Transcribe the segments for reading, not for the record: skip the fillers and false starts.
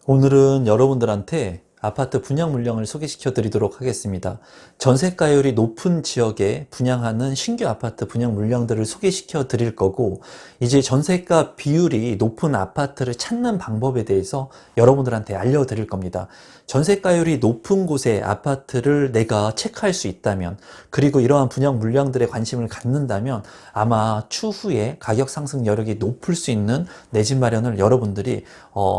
오늘은 여러분들한테 아파트 분양 물량을 소개시켜 드리도록 하겠습니다. 전세가율이 높은 지역에 분양하는 신규 아파트 분양 물량들을 소개시켜 드릴 거고, 이제 전세가 비율이 높은 아파트를 찾는 방법에 대해서 여러분들한테 알려드릴 겁니다. 전세가율이 높은 곳의 아파트를 내가 체크할 수 있다면, 그리고 이러한 분양 물량들에 관심을 갖는다면 아마 추후에 가격 상승 여력이 높을 수 있는 내 집 마련을 여러분들이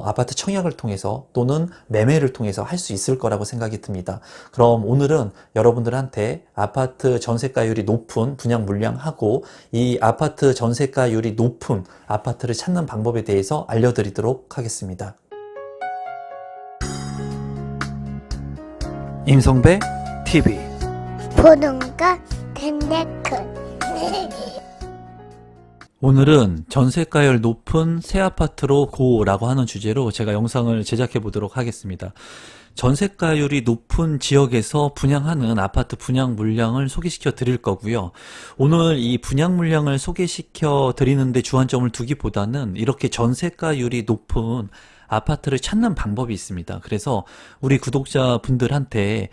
아파트 청약을 통해서 또는 매매를 통해서 할 수 있을 거라고 생각이 듭니다. 그럼 오늘은 여러분들한테 아파트 전세가율이 높은 분양 물량하고 이 아파트 전세가율이 높은 아파트를 찾는 방법에 대해서 알려드리도록 하겠습니다. 임성배 TV 보동과 텐데크 오늘은 전세가율 높은 새 아파트로 고라고 하는 주제로 제가 영상을 제작해 보도록 하겠습니다. 전세가율이 높은 지역에서 분양하는 아파트 분양 물량을 소개시켜 드릴 거고요. 오늘 이 분양 물량을 소개시켜 드리는데 주안점을 두기보다는 이렇게 전세가율이 높은 아파트를 찾는 방법이 있습니다. 그래서 우리 구독자분들한테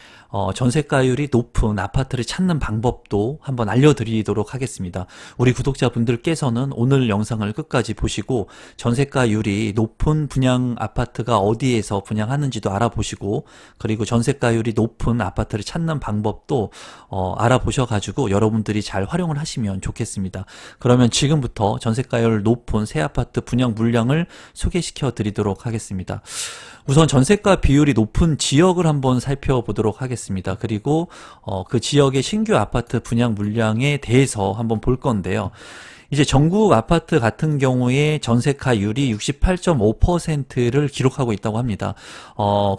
전세가율이 높은 아파트를 찾는 방법도 한번 알려드리도록 하겠습니다. 우리 구독자분들께서는 오늘 영상을 끝까지 보시고 전세가율이 높은 분양 아파트가 어디에서 분양하는지도 알아보시고, 그리고 전세가율이 높은 아파트를 찾는 방법도 알아보셔가지고 여러분들이 잘 활용을 하시면 좋겠습니다. 그러면 지금부터 전세가율 높은 새 아파트 분양 물량을 소개시켜 드리도록 하겠습니다. 우선 전세가 비율이 높은 지역을 한번 살펴보도록 하겠습니다. 그리고 그 지역의 신규 아파트 분양 물량에 대해서 한번 볼 건데요. 이제 전국 아파트 같은 경우에 전세가율이 68.5%를 기록하고 있다고 합니다.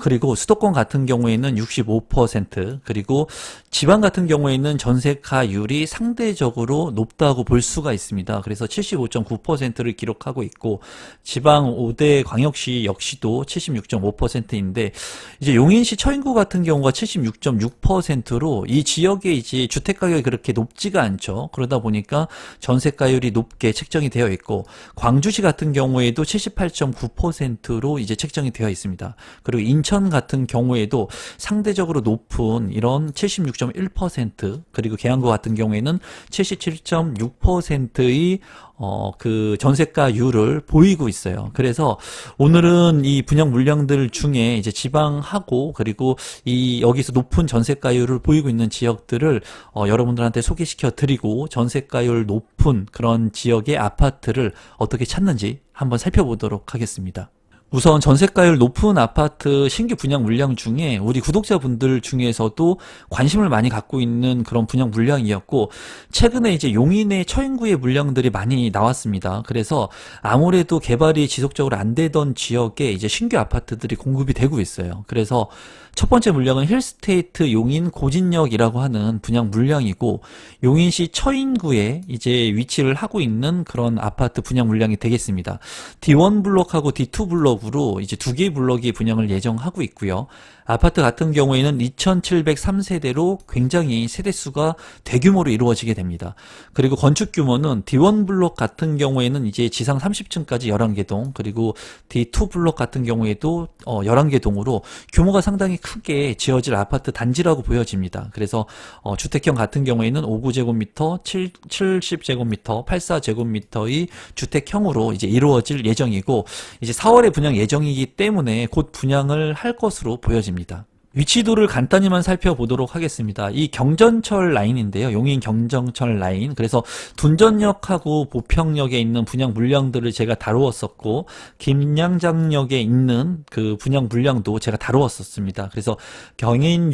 그리고 수도권 같은 경우에는 65%, 그리고 지방 같은 경우에는 전세가율이 상대적으로 높다고 볼 수가 있습니다. 그래서 75.9%를 기록하고 있고, 지방 5대 광역시 역시도 76.5%인데, 이제 용인시 처인구 같은 경우가 76.6%로 이 지역에 이제 주택 가격이 그렇게 높지가 않죠. 그러다 보니까 전세가율이 높게 책정이 되어 있고, 광주시 같은 경우에도 78.9%로 이제 책정이 되어 있습니다. 그리고 인천 같은 경우에도 상대적으로 높은 이런 76.1%, 그리고 계양구 같은 경우에는 77.6%의 그 전세가율을 보이고 있어요. 그래서 오늘은 이 분양 물량들 중에 이제 지방하고, 그리고 이 여기서 높은 전세가율을 보이고 있는 지역들을 여러분들한테 소개시켜 드리고, 전세가율 높은 그런 지역의 아파트를 어떻게 찾는지 한번 살펴보도록 하겠습니다. 우선 전세가율 높은 아파트 신규 분양 물량 중에 우리 구독자분들 중에서도 관심을 많이 갖고 있는 그런 분양 물량이었고, 최근에 이제 용인의 처인구의 물량들이 많이 나왔습니다. 그래서 아무래도 개발이 지속적으로 안 되던 지역에 이제 신규 아파트들이 공급이 되고 있어요. 그래서 첫 번째 물량은 힐스테이트 용인 고진역이라고 하는 분양 물량이고, 용인시 처인구에 이제 위치를 하고 있는 그런 아파트 분양 물량이 되겠습니다. D1 블록하고 D2 블록으로 이제 두 개의 블록이 분양을 예정하고 있고요. 아파트 같은 경우에는 2703세대로 굉장히 세대수가 대규모로 이루어지게 됩니다. 그리고 건축 규모는 D1 블록 같은 경우에는 이제 지상 30층까지 11개 동, 그리고 D2 블록 같은 경우에도 11개 동으로 규모가 상당히 크게 지어질 아파트 단지라고 보여집니다. 그래서 주택형 같은 경우에는 59제곱미터, 70제곱미터, 84제곱미터의 주택형으로 이제 이루어질 예정이고, 이제 4월에 분양 예정이기 때문에 곧 분양을 할 것으로 보여집니다. 위치도를 간단히만 살펴보도록 하겠습니다. 이 경전철 라인인데요. 용인 경전철 라인. 그래서 둔전역하고 보평역에 있는 분양 물량들을 제가 다루었었고, 김양장역에 있는 그 분양 물량도 제가 다루었었습니다. 그래서 용인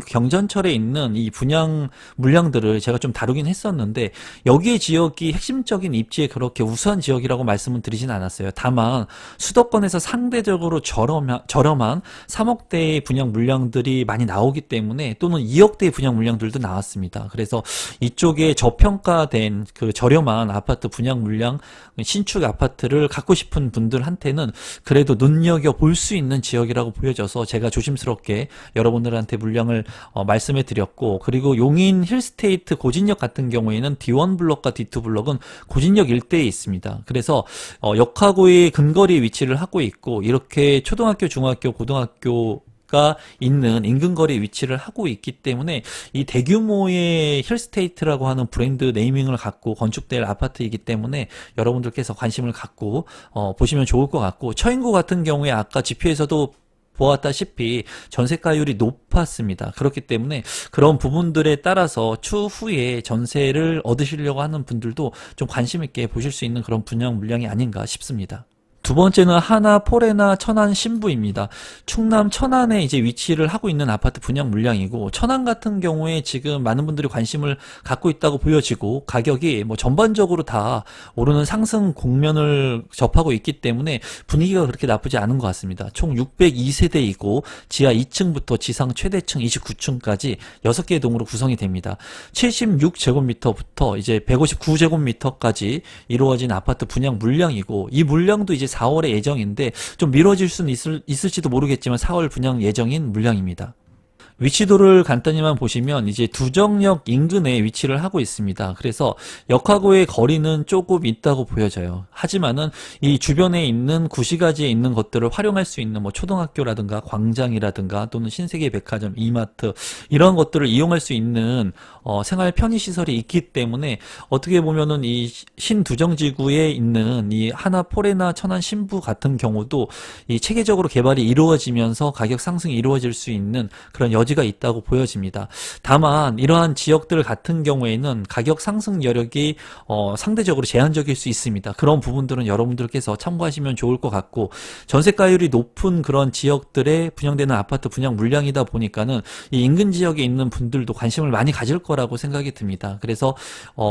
경전철에 있는 이 분양 물량들을 제가 좀 다루긴 했었는데, 여기의 지역이 핵심적인 입지에 그렇게 우수한 지역이라고 말씀은 드리진 않았어요. 다만 수도권에서 상대적으로 저렴한 3억 3억대의 분양 물량들이 많이 나오기 때문에 또는 2억대의 분양 물량들도 나왔습니다. 그래서 이쪽에 저평가된 그 저렴한 아파트 분양 물량, 신축 아파트를 갖고 싶은 분들한테는 그래도 눈여겨볼 수 있는 지역이라고 보여져서 제가 조심스럽게 여러분들한테 물량을 말씀해 드렸고, 그리고 용인 힐스테이트 고진역 같은 경우에는 D1 블럭과 D2 블럭은 고진역 일대에 있습니다. 그래서 역하고의 근거리 위치를 하고 있고, 이렇게 초등학교, 중학교, 고등학교가 있는 인근거리 위치를 하고 있기 때문에 이 대규모의 힐스테이트라고 하는 브랜드 네이밍을 갖고 건축될 아파트이기 때문에 여러분들께서 관심을 갖고 보시면 좋을 것 같고, 처인구 같은 경우에 아까 지표에서도 보았다시피 전세가율이 높았습니다. 그렇기 때문에 그런 부분들에 따라서 추후에 전세를 얻으시려고 하는 분들도 좀 관심 있게 보실 수 있는 그런 분양 물량이 아닌가 싶습니다. 두 번째는 하나 포레나 천안 신부입니다. 충남 천안에 이제 위치를 하고 있는 아파트 분양 물량이고, 천안 같은 경우에 지금 많은 분들이 관심을 갖고 있다고 보여지고, 가격이 뭐 전반적으로 다 오르는 상승 국면을 접하고 있기 때문에 분위기가 그렇게 나쁘지 않은 것 같습니다. 총 602세대이고 지하 2층부터 지상 최대층 29층까지 6개의 동으로 구성이 됩니다. 76제곱미터부터 이제 159제곱미터까지 이루어진 아파트 분양 물량이고, 이 물량도 이제 4월에 예정인데 좀 미뤄질 수는 있을지도 모르겠지만 4월 분양 예정인 물량입니다. 위치도를 간단히만 보시면 이제 두정역 인근에 위치를 하고 있습니다. 그래서 역하고의 거리는 조금 있다고 보여져요. 하지만은 이 주변에 있는 구시가지에 있는 것들을 활용할 수 있는 뭐 초등학교라든가 광장이라든가 또는 신세계 백화점, 이마트 이런 것들을 이용할 수 있는 생활 편의 시설이 있기 때문에 어떻게 보면은 이 신두정지구에 있는 이 하나 포레나 천안 신부 같은 경우도 이 체계적으로 개발이 이루어지면서 가격 상승이 이루어질 수 있는 그런 여지가 있다고 보여집니다. 다만 이러한 지역들 같은 경우에는 가격 상승 여력이 상대적으로 제한적일 수 있습니다. 그런 부분들은 여러분들께서 참고하시면 좋을 것 같고, 전세가율이 높은 그런 지역들에 분양되는 아파트 분양 물량이다 보니까는 이 인근 지역에 있는 분들도 관심을 많이 가질 거라고 생각이 듭니다. 그래서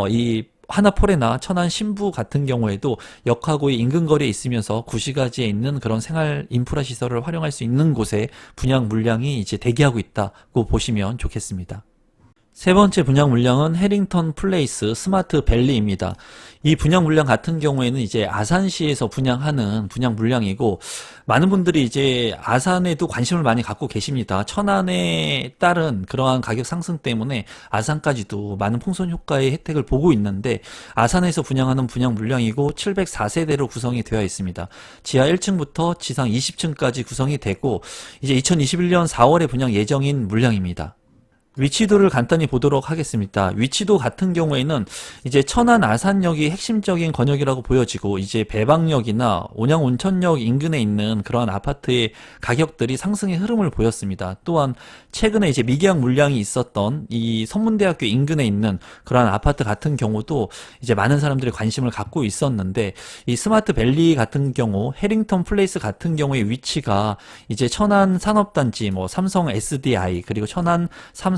이 하나포레나 천안 신부 같은 경우에도 역하고의 인근거리에 있으면서 구시가지에 있는 그런 생활 인프라 시설을 활용할 수 있는 곳에 분양 물량이 이제 대기하고 있다고 보시면 좋겠습니다. 세 번째 분양 물량은 해링턴 플레이스 스마트 밸리입니다. 이 분양 물량 같은 경우에는 이제 아산시에서 분양하는 분양 물량이고, 많은 분들이 이제 아산에도 관심을 많이 갖고 계십니다. 천안에 따른 그러한 가격 상승 때문에 아산까지도 많은 풍선 효과의 혜택을 보고 있는데, 아산에서 분양하는 분양 물량이고 704세대로 구성이 되어 있습니다. 지하 1층부터 지상 20층까지 구성이 되고, 이제 2021년 4월에 분양 예정인 물량입니다. 위치도를 간단히 보도록 하겠습니다. 위치도 같은 경우에는 이제 천안 아산역이 핵심적인 권역이라고 보여지고, 이제 배방역이나 온양 온천역 인근에 있는 그러한 아파트의 가격들이 상승의 흐름을 보였습니다. 또한 최근에 이제 미계약 물량이 있었던 이 선문대학교 인근에 있는 그러한 아파트 같은 경우도 이제 많은 사람들이 관심을 갖고 있었는데, 이 스마트 밸리 같은 경우, 해링턴 플레이스 같은 경우의 위치가 이제 천안 산업단지, 뭐 삼성 SDI 그리고 천안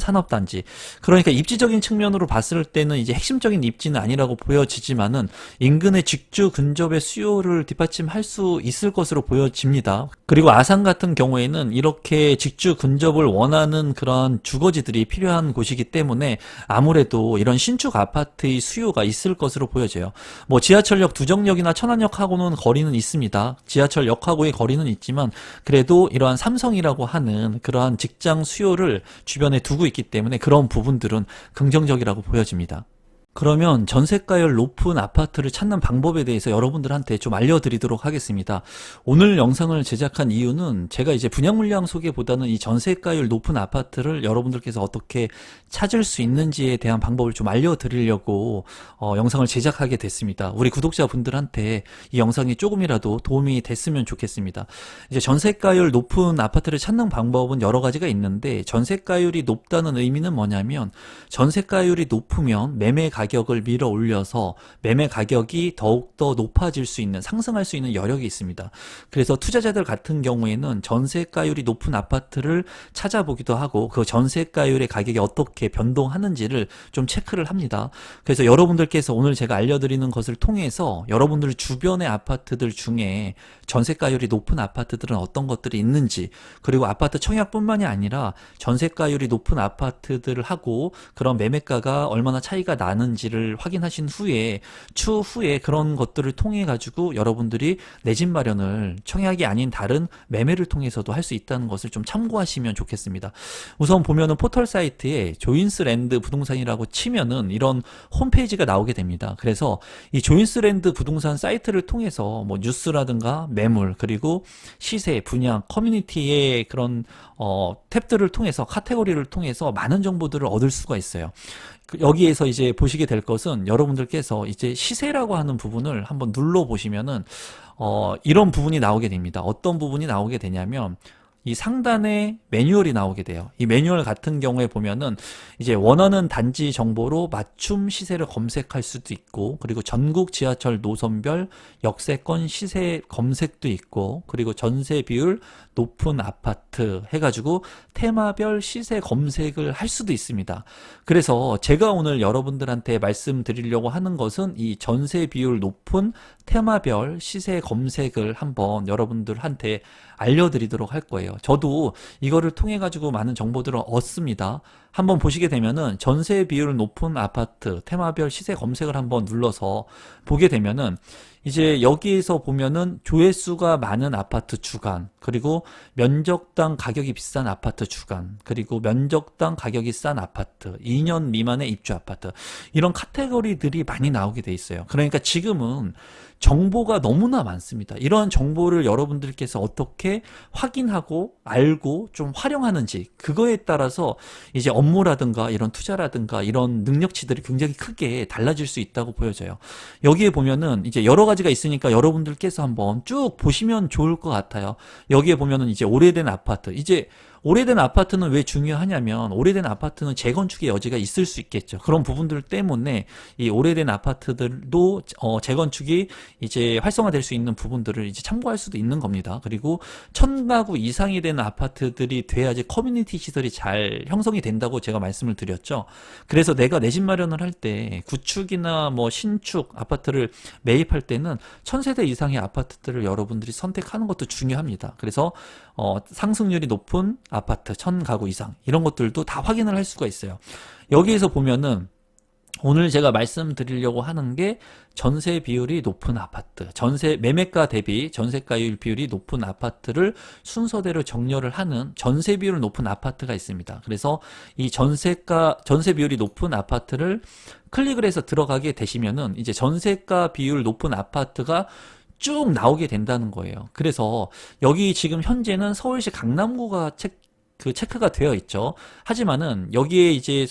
산업단지, 그러니까 입지적인 측면으로 봤을 때는 이제 핵심적인 입지는 아니라고 보여지지만은 인근의 직주 근접의 수요를 뒷받침할 수 있을 것으로 보여집니다. 그리고 아산 같은 경우에는 이렇게 직주 근접을 원하는 그런 주거지들이 필요한 곳이기 때문에 아무래도 이런 신축 아파트의 수요가 있을 것으로 보여져요. 뭐 지하철역 두정역이나 천안역하고는 거리는 있습니다. 지하철역하고의 거리는 있지만 그래도 이러한 삼성이라고 하는 그러한 직장 수요를 주변에 두고 있기 때문에 그런 부분들은 긍정적이라고 보여집니다. 그러면 전세가율 높은 아파트를 찾는 방법에 대해서 여러분들한테 좀 알려드리도록 하겠습니다. 오늘 영상을 제작한 이유는 제가 이제 분양 물량 소개보다는 이 전세가율 높은 아파트를 여러분들께서 어떻게 찾을 수 있는지에 대한 방법을 좀 알려드리려고 영상을 제작하게 됐습니다. 우리 구독자분들한테 이 영상이 조금이라도 도움이 됐으면 좋겠습니다. 이제 전세가율 높은 아파트를 찾는 방법은 여러 가지가 있는데, 전세가율이 높다는 의미는 뭐냐면 전세가율이 높으면 매매 가격 가격을 밀어 올려서 매매 가격이 더욱더 높아질 수 있는, 상승할 수 있는 여력이 있습니다. 그래서 투자자들 같은 경우에는 전세가율이 높은 아파트를 찾아보기도 하고 그 전세가율의 가격이 어떻게 변동하는지를 좀 체크를 합니다. 그래서 여러분들께서 오늘 제가 알려드리는 것을 통해서 여러분들 주변의 아파트들 중에 전세가율이 높은 아파트들은 어떤 것들이 있는지, 그리고 아파트 청약뿐만이 아니라 전세가율이 높은 아파트들을 하고 그런 매매가가 얼마나 차이가 나는지를 확인하신 후에 추후에 그런 것들을 통해 가지고 여러분들이 내 집 마련을 청약이 아닌 다른 매매를 통해서도 할 수 있다는 것을 좀 참고하시면 좋겠습니다. 우선 보면은 포털 사이트에 조인스랜드 부동산이라고 치면은 이런 홈페이지가 나오게 됩니다. 그래서 이 조인스랜드 부동산 사이트를 통해서 뭐 뉴스라든가 매물, 그리고 시세, 분양, 커뮤니티의 그런 탭들을 통해서, 카테고리를 통해서 많은 정보들을 얻을 수가 있어요. 여기에서 이제 보시게 될 것은 여러분들께서 이제 시세라고 하는 부분을 한번 눌러 보시면은 이런 부분이 나오게 됩니다. 어떤 부분이 나오게 되냐면 이 상단에 매뉴얼이 나오게 돼요. 이 매뉴얼 같은 경우에 보면은 이제 원하는 단지 정보로 맞춤 시세를 검색할 수도 있고, 그리고 전국 지하철 노선별 역세권 시세 검색도 있고, 그리고 전세 비율 높은 아파트 해가지고 테마별 시세 검색을 할 수도 있습니다. 그래서 제가 오늘 여러분들한테 말씀드리려고 하는 것은 이 전세 비율 높은 테마별 시세 검색을 한번 여러분들한테 알려드리도록 할 거예요. 저도 이거를 통해 가지고 많은 정보들을 얻습니다. 한번 보시게 되면은 전세 비율 높은 아파트 테마별 시세 검색을 한번 눌러서 보게 되면은 이제 여기에서 보면은 조회수가 많은 아파트 주간, 그리고 면적당 가격이 비싼 아파트 주간, 그리고 면적당 가격이 싼 아파트, 2년 미만의 입주 아파트, 이런 카테고리들이 많이 나오게 돼 있어요. 그러니까 지금은 정보가 너무나 많습니다. 이러한 정보를 여러분들께서 어떻게 확인하고 알고 좀 활용하는지, 그거에 따라서 이제 업무라든가 이런 투자라든가 이런 능력치들이 굉장히 크게 달라질 수 있다고 보여져요. 여기에 보면은 이제 여러 가지가 있으니까 여러분들께서 한번 쭉 보시면 좋을 것 같아요. 여기에 보면은 이제 오래된 아파트, 이제 오래된 아파트는 왜 중요하냐면 오래된 아파트는 재건축의 여지가 있을 수 있겠죠. 그런 부분들 때문에 이 오래된 아파트들도 재건축이 이제 활성화될 수 있는 부분들을 이제 참고할 수도 있는 겁니다. 그리고 1000가구 이상이 되는 아파트들이 돼야지 커뮤니티 시설이 잘 형성이 된다고 제가 말씀을 드렸죠. 그래서 내가 내 집 마련을 할 때 구축이나 뭐 신축 아파트를 매입할 때는 1000세대 이상의 아파트들을 여러분들이 선택하는 것도 중요합니다. 그래서 상승률이 높은 아파트 1000가구 이상, 이런 것들도 다 확인을 할 수가 있어요. 여기에서 보면은 오늘 제가 말씀드리려고 하는 게 전세 비율이 높은 아파트, 전세 매매가 대비 전세가율 비율이 높은 아파트를 순서대로 정렬을 하는 전세 비율 높은 아파트가 있습니다. 그래서 이 전세 비율이 높은 아파트를 클릭을 해서 들어가게 되시면은 이제 전세가 비율 높은 아파트가 쭉 나오게 된다는 거예요. 그래서 여기 지금 현재는 서울시 강남구가 체크가 되어 있죠. 하지만은 여기에 이제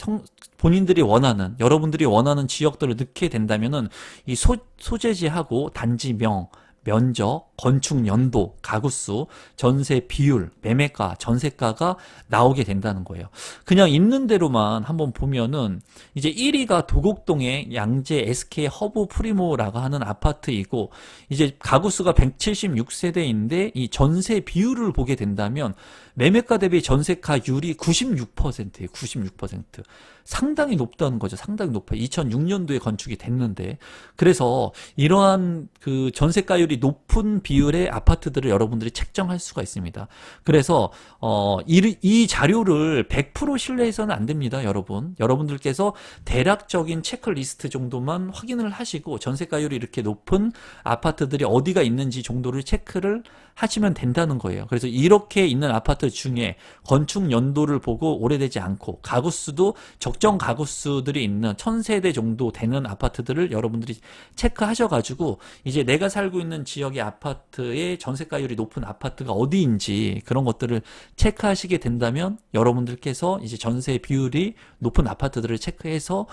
본인들이 원하는, 여러분들이 원하는 지역들을 넣게 된다면은 이 소재지하고 단지명, 면적, 건축 연도, 가구수, 전세 비율, 매매가, 전세가가 나오게 된다는 거예요. 그냥 있는 대로만 한번 보면은 이제 1위가 도곡동의 양재 SK 허브 프리모라고 하는 아파트이고, 이제 가구수가 176세대인데 이 전세 비율을 보게 된다면 매매가 대비 전세가율이 96%예요. 96%. 상당히 높다는 거죠. 상당히 높아요. 2006년도에 건축이 됐는데, 그래서 이러한 그 전세가율이 높은 비율의 아파트들을 여러분들이 책정할 수가 있습니다. 그래서 이 자료를 100% 신뢰해서는 안 됩니다, 여러분. 여러분들께서 대략적인 체크리스트 정도만 확인을 하시고 전세가율이 이렇게 높은 아파트들이 어디가 있는지 정도를 체크를 하시면 된다는 거예요. 그래서 이렇게 있는 아파트 중에 건축 연도를 보고 오래되지 않고 가구수도 적정 가구수들이 있는 1000세대 정도 되는 아파트들을 여러분들이 체크하셔가지고 이제 내가 살고 있는 있는 지역의 아파트의 전세가율이 높은 아파트가 어디인지 그런 것들을 체크하시게 된다면 여러분들께서 이제 전세 비율이 높은 아파트들을 체크해서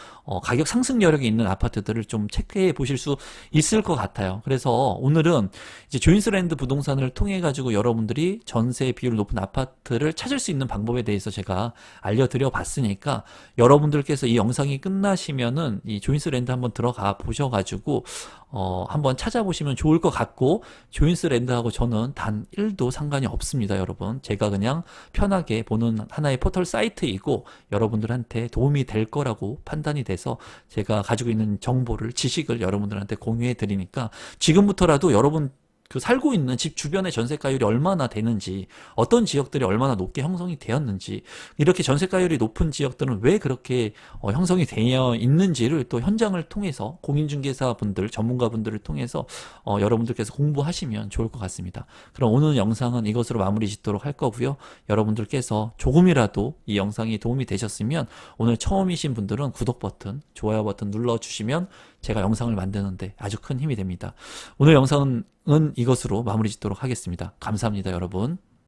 가격 상승 여력이 있는 아파트들을 좀 체크해 보실 수 있을 것 같아요. 그래서 오늘은 이제 조인스랜드 부동산을 통해 가지고 여러분들이 전세 비율 높은 아파트를 찾을 수 있는 방법에 대해서 제가 알려드려 봤으니까 여러분들께서 이 영상이 끝나시면은 이 조인스랜드 한번 들어가 보셔가지고 한번 찾아보시면 좋을 것 같고, 조인스랜드하고 저는 단 1도 상관이 없습니다, 여러분. 제가 그냥 편하게 보는 하나의 포털 사이트이고 여러분들한테 도움이 될 거라고 판단이 돼서 제가 가지고 있는 정보를, 지식을 여러분들한테 공유해 드리니까 지금부터라도 여러분 그 살고 있는 집 주변의 전세가율이 얼마나 되는지, 어떤 지역들이 얼마나 높게 형성이 되었는지, 이렇게 전세가율이 높은 지역들은 왜 그렇게 형성이 되어 있는지를 또 현장을 통해서 공인중개사분들, 전문가분들을 통해서 여러분들께서 공부하시면 좋을 것 같습니다. 그럼 오늘 영상은 이것으로 마무리 짓도록 할 거고요. 여러분들께서 조금이라도 이 영상이 도움이 되셨으면 오늘 처음이신 분들은 구독 버튼, 좋아요 버튼 눌러주시면 제가 영상을 만드는데 아주 큰 힘이 됩니다. 오늘 영상은 이것으로 마무리 짓도록 하겠습니다. 감사합니다, 여러분.